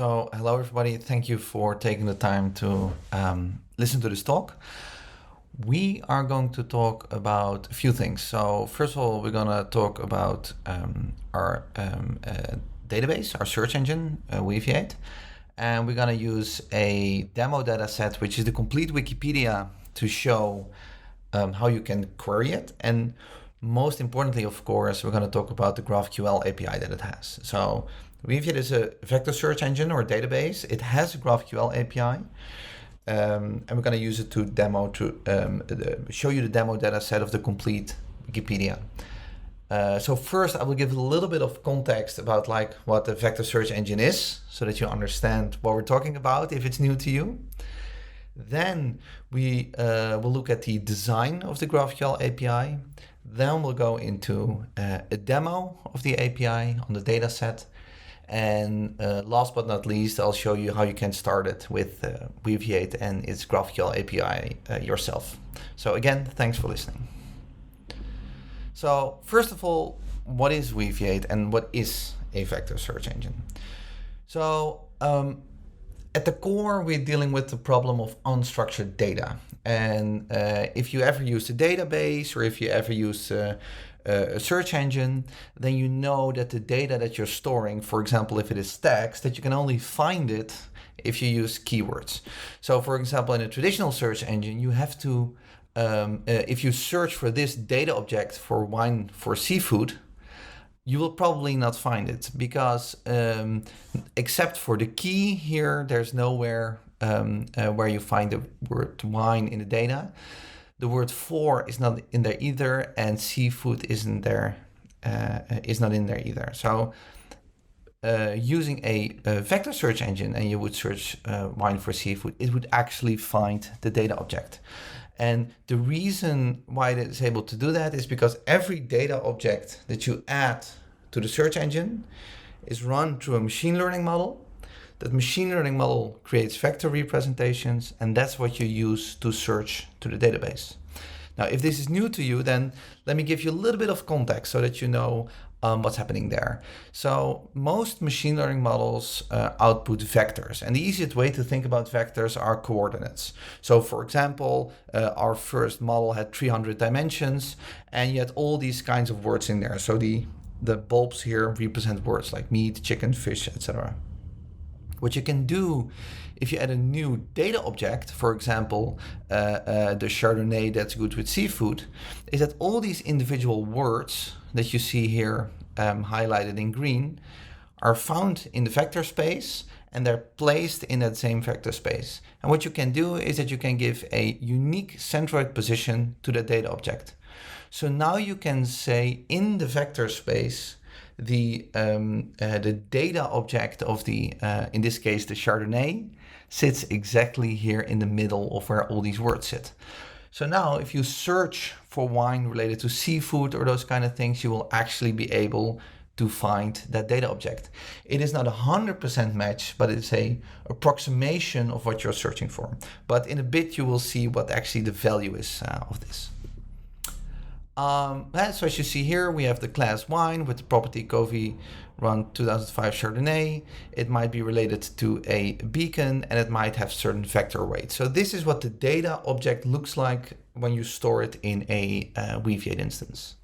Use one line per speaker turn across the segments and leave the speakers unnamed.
So, hello everybody. Thank you for taking the time to listen to this talk. We are going to talk about a few things. So, first of all, we're going to talk about our database, our search engine, Weaviate. And we're going to use a demo data set, which is the Complete Wikipedia, to show how you can query it. And most importantly, of course, we're going to talk about the GraphQL API that it has. So Weaviate is a vector search engine or database. It has a GraphQL API, and we're going to use it to show you the demo data set of the Complete Wikipedia. So first, I will give a little bit of context about what the vector search engine is, so that you understand what we're talking about if it's new to you. Then we will look at the design of the GraphQL API. Then we'll go into a demo of the API on the data set. And last but not least, I'll show you how you can start it with Weaviate and its GraphQL API yourself. So again, thanks for listening. So first of all, what is Weaviate and what is a vector search engine? So at the core, we're dealing with the problem of unstructured data. And if you ever use a database or if you ever use a search engine, then you know that the data that you're storing, for example, if it is text, that you can only find it if you use keywords. So for example, in a traditional search engine, you have to, if you search for this data object for wine for seafood, you will probably not find it because except for the key here, there's nowhere where you find the word wine in the data. The word for is not in there either, and seafood is not in there either. So using a vector search engine and you would search wine for seafood, it would actually find the data object. And the reason why it is able to do that is because every data object that you add to the search engine is run through a machine learning model. That machine learning model creates vector representations, and that's what you use to search to the database. Now, if this is new to you, then let me give you a little bit of context so that you know what's happening there. So most machine learning models output vectors, and the easiest way to think about vectors are coordinates. So for example, our first model had 300 dimensions, and you had all these kinds of words in there. So the bulbs here represent words like meat, chicken, fish, etc. What you can do if you add a new data object, for example, the Chardonnay that's good with seafood, is that all these individual words that you see here highlighted in green are found in the vector space and they're placed in that same vector space. And what you can do is that you can give a unique centroid position to the data object. So now you can say in the vector space, the data object of the, in this case, the Chardonnay, sits exactly here in the middle of where all these words sit. So now if you search for wine related to seafood or those kind of things, you will actually be able to find that data object. It is not a 100% match, but it's a approximation of what you're searching for. But in a bit, you will see what actually the value is of this. So as you see here, we have the class wine with the property Covey Run 2005 Chardonnay. It might be related to a beacon and it might have certain vector weight. So this is what the data object looks like when you store it in a Weaviate instance.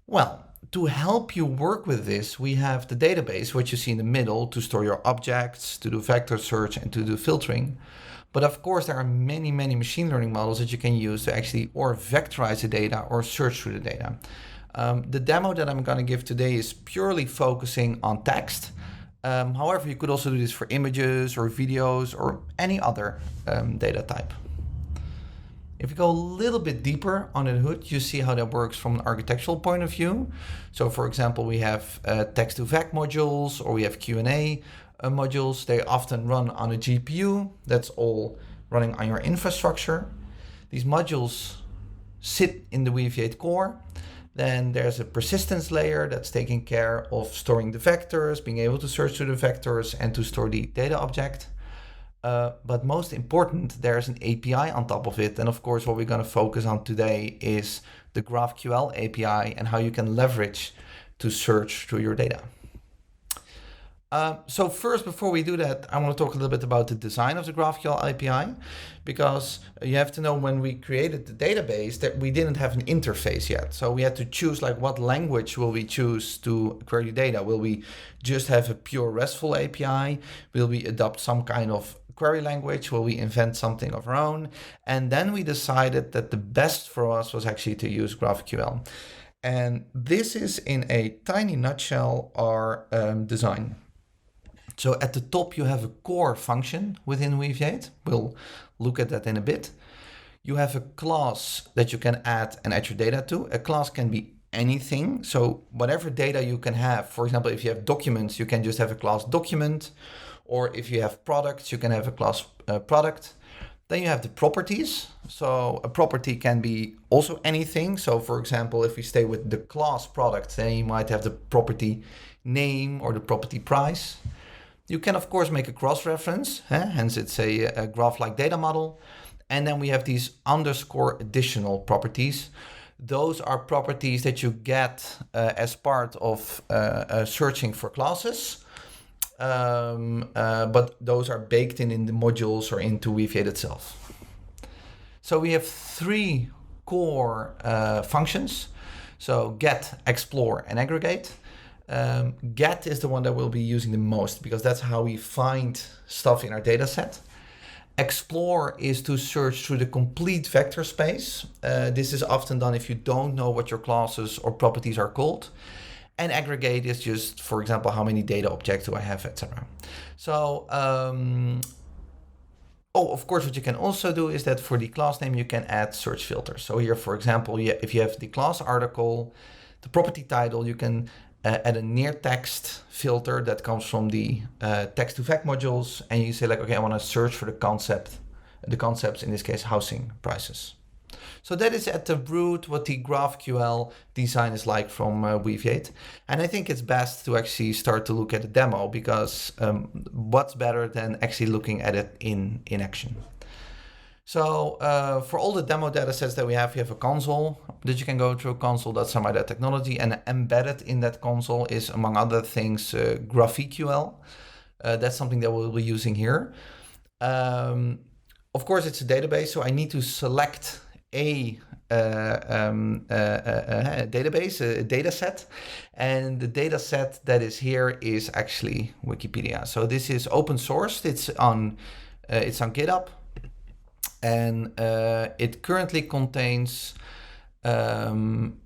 Well, to help you work with this, we have the database, which you see in the middle, to store your objects, to do vector search and to do filtering. But of course, there are many, many machine learning models that you can use to actually or vectorize the data or search through the data. The demo that I'm going to give today is purely focusing on text. However, you could also do this for images or videos or any other data type. If you go a little bit deeper on the hood, you see how that works from an architectural point of view. So for example, we have text-to-vec modules or we have Q&A modules. They often run on a GPU. That's all running on your infrastructure. These modules sit in the Weaviate core. Then there's a persistence layer that's taking care of storing the vectors, being able to search through the vectors and to store the data object. But most important, there's an API on top of it. And of course, what we're going to focus on today is the GraphQL API and how you can leverage to search through your data. So first, before we do that, I want to talk a little bit about the design of the GraphQL API, because you have to know when we created the database that we didn't have an interface yet. So we had to choose like what language will we choose to query data. Will we just have a pure RESTful API? Will we adopt some kind of query language? Will we invent something of our own? And then we decided that the best for us was actually to use GraphQL. And this is in a tiny nutshell our design. So at the top, you have a core function within Weaviate. We'll look at that in a bit. You have a class that you can add and add your data to. A class can be anything. So whatever data you can have, for example, if you have documents, you can just have a class document. Or if you have products, you can have a class product. Then you have the properties. So a property can be also anything. So for example, if we stay with the class product, then you might have the property name or the property price. You can, of course, make a cross-reference, hence it's a graph-like data model. And then we have these underscore additional properties. Those are properties that you get as part of searching for classes. But those are baked in the modules or into Weaviate itself. So we have three core functions. So get, explore, and aggregate. Get is the one that we'll be using the most because that's how we find stuff in our data set. Explore is to search through the complete vector space. This is often done if you don't know what your classes or properties are called. And aggregate is just, for example, how many data objects do I have, etc. So, of course, what you can also do is that for the class name, you can add search filters. So here, for example, if you have the class article, the property title, you can add a near text filter that comes from the text to fact modules. And you say like, okay, I want to search for the concepts, in this case, housing prices. So that is at the root what the GraphQL design is like from Weaviate. And I think it's best to actually start to look at a demo because what's better than actually looking at it in action. So for all the demo data sets that we have a console that you can go through, console.some technology, and embedded in that console is, among other things, GraphQL. That's something that we'll be using here. Of course, it's a database, so I need to select a database, a data set, and the data set that is here is actually Wikipedia. So this is open sourced. It's on GitHub, and it currently contains a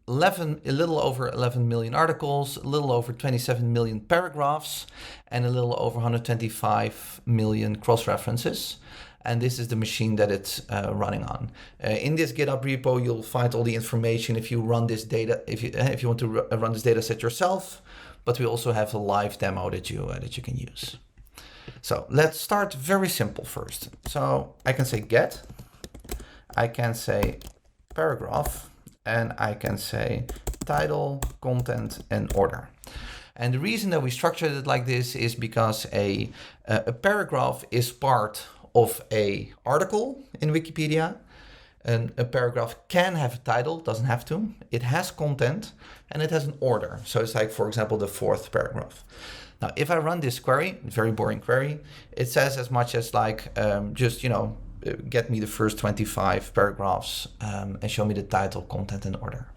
little over 11 million articles, a little over 27 million paragraphs, and a little over 125 million cross-references. And this is the machine that it's running on. In this GitHub repo, you'll find all the information if you run this data, if you want to run this data set yourself. But we also have a live demo that you can use. So let's start very simple first. So I can say get, I can say paragraph, and I can say title, content, and order. And the reason that we structured it like this is because a paragraph is part of a article in Wikipedia, and a paragraph can have a title, doesn't have to. It has content and it has an order. So it's like, for example, the fourth paragraph. Now, if I run this query, very boring query, it says as much as like, get me the first 25 paragraphs and show me the title, content, and order.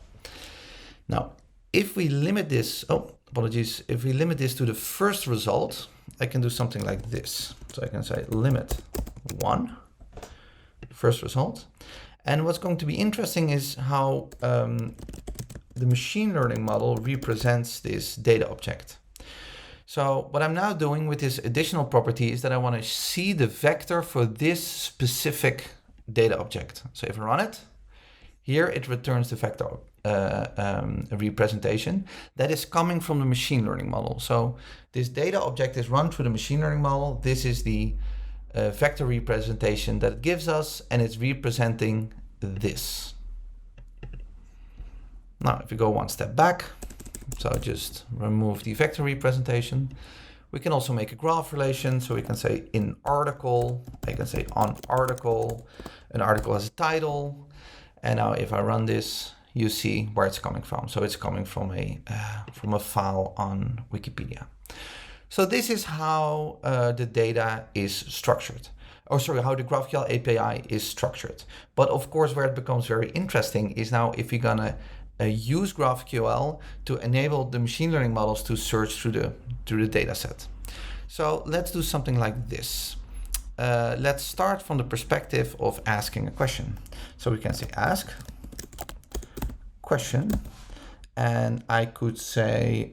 Now, if we limit this, if we limit this to the first result, I can do something like this. So I can say limit 1, first result. And what's going to be interesting is how the machine learning model represents this data object. So what I'm now doing with this additional property is that I want to see the vector for this specific data object. So if I run it, here it returns the vector representation that is coming from the machine learning model. So this data object is run through the machine learning model. This is the vector representation that it gives us, and it's representing this. Now, if we go one step back, so just remove the vector representation. We can also make a graph relation. So we can say in article, I can say on article, an article has a title. And now if I run this, you see where it's coming from. So it's coming from a file on Wikipedia. So this is how the data is structured. Oh, sorry, how the GraphQL API is structured. But of course, where it becomes very interesting is now if you're gonna use GraphQL to enable the machine learning models to search through the data set. So let's do something like this. Let's start from the perspective of asking a question. So we can say ask question, and I could say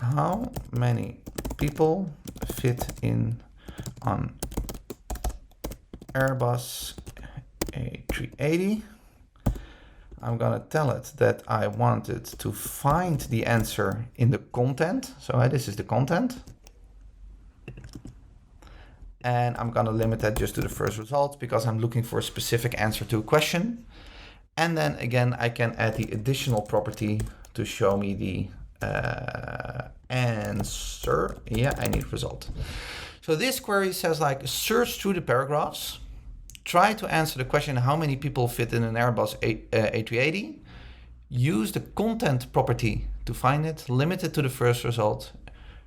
how many people fit in on Airbus A380. I'm gonna tell it that I wanted to find the answer in the content. So this is the content. And I'm gonna limit that just to the first result because I'm looking for a specific answer to a question. And then again, I can add the additional property to show me the answer. Yeah, I need result. So this query says like search through the paragraphs, try to answer the question how many people fit in an Airbus A380, use the content property to find it, limit it to the first result,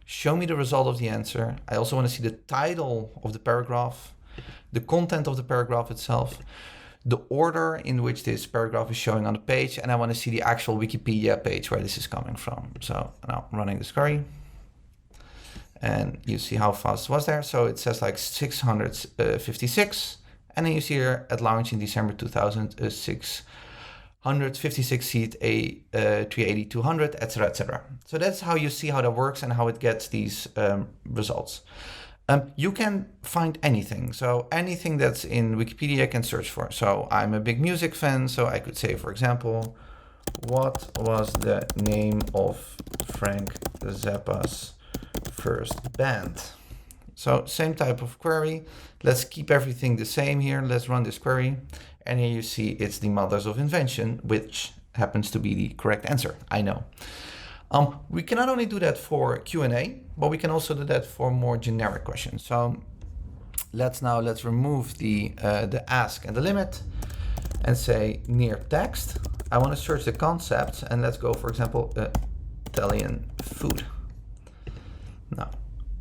show me the result of the answer. I also want to see the title of the paragraph, the content of the paragraph itself, the order in which this paragraph is showing on the page, and I want to see the actual Wikipedia page where this is coming from. So now I'm running this query, and you see how fast it was there. So it says like 656, and then you see here at launch in December 2006, 156 seat A380-200, etc., etc. So that's how you see how that works and how it gets these results. You can find anything. So anything that's in Wikipedia I can search for. So I'm a big music fan, so I could say, for example, what was the name of Frank Zappa's first band? So same type of query. Let's keep everything the same here. Let's run this query. And here you see it's the Mothers of Invention, which happens to be the correct answer, I know. We can not only do that for Q&A, but we can also do that for more generic questions. So let's remove the ask and the limit and say near text. I want to search the concept, and let's go, for example, Italian food. Now,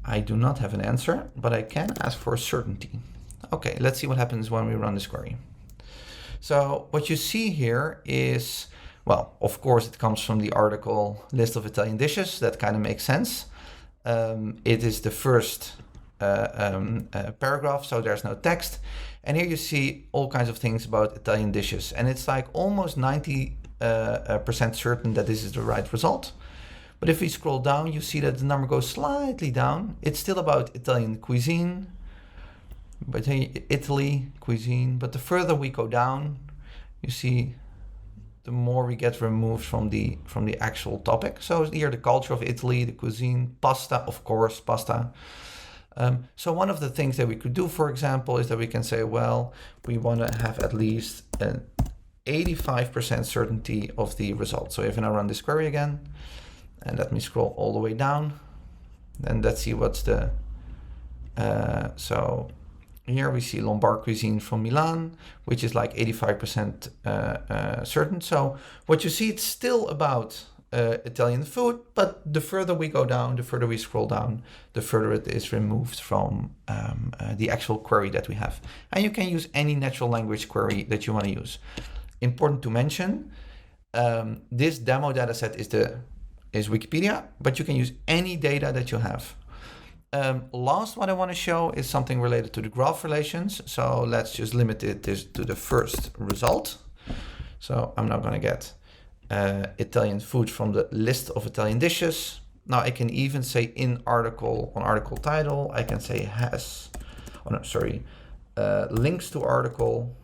I do not have an answer, but I can ask for certainty. Okay, let's see what happens when we run this query. So what you see here is, well, of course, it comes from the article list of Italian dishes. That kind of makes sense. It is the first paragraph, so there's no text. And here you see all kinds of things about Italian dishes. And it's like almost 90% certain that this is the right result. But if we scroll down, you see that the number goes slightly down. It's still about Italian cuisine, but Italy cuisine. But the further we go down, you see the more we get removed from the actual topic. So here the culture of Italy, the cuisine, pasta, of course, pasta. So one of the things that we could do, for example, is that we can say, well, we want to have at least an 85% certainty of the result. So if I now run this query again, and let me scroll all the way down, then let's see what's the, so here we see Lombard cuisine from Milan, which is like 85% certain. So what you see, it's still about Italian food, but the further we go down, the further we scroll down, the further it is removed from the actual query that we have. And you can use any natural language query that you want to use. Important to mention, this demo dataset is Wikipedia, but you can use any data that you have. Last, what I want to show is something related to the graph relations. So let's just limit this to the first result. So I'm now going to get Italian food from the list of Italian dishes. Now I can even say in article, on article title, I can say has, oh no, sorry, links to article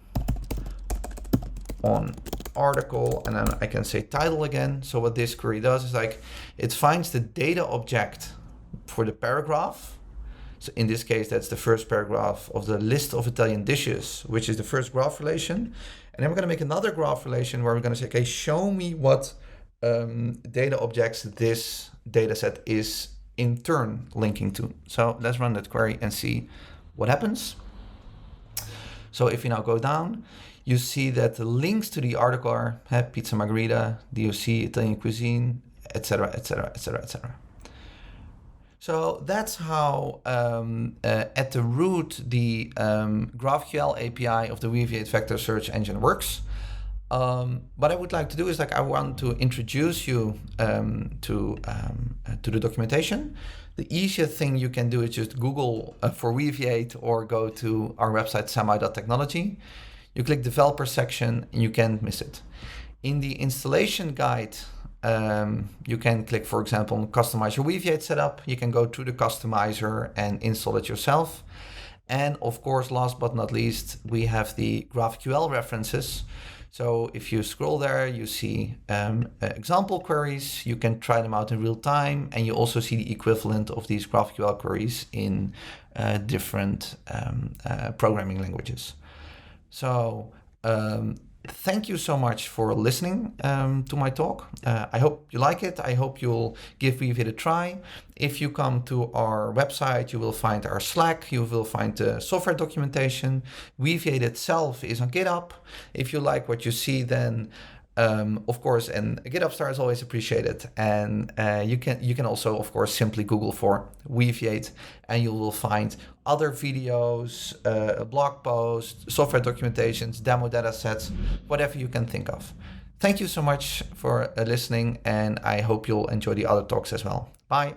on article, and then I can say title again. So what this query does is like, it finds the data object for the paragraph. So in this case, that's the first paragraph of the list of Italian dishes, which is the first graph relation. And then we're going to make another graph relation where we're going to say, okay, show me what data objects this data set is in turn linking to. So let's run that query and see what happens. So if you now go down, you see that the links to the article are pizza margherita, DOC, Italian cuisine, etc., etc., etc., etc. So that's how, at the root, the GraphQL API of the Weaviate vector search engine works. What I would like to do is I want to introduce you to the documentation. The easiest thing you can do is just Google for Weaviate or go to our website semi.technology. You click developer section and you can't miss it. In the installation guide, you can click, for example, on customize your Weaviate setup. You can go through the customizer and install it yourself. And of course, last but not least, we have the GraphQL references. So if you scroll there, you see example queries. You can try them out in real time. And you also see the equivalent of these GraphQL queries in different programming languages. So thank you so much for listening to my talk. I hope you like it. I hope you'll give Weaviate a try. If you come to our website, you will find our Slack. You will find the software documentation. Weaviate itself is on GitHub. If you like what you see, then of course, and a GitHub star is always appreciated. And you can also, of course, simply Google for Weaviate, and you will find other videos, blog posts, software documentations, demo data sets, whatever you can think of. Thank you so much for listening, and I hope you'll enjoy the other talks as well. Bye.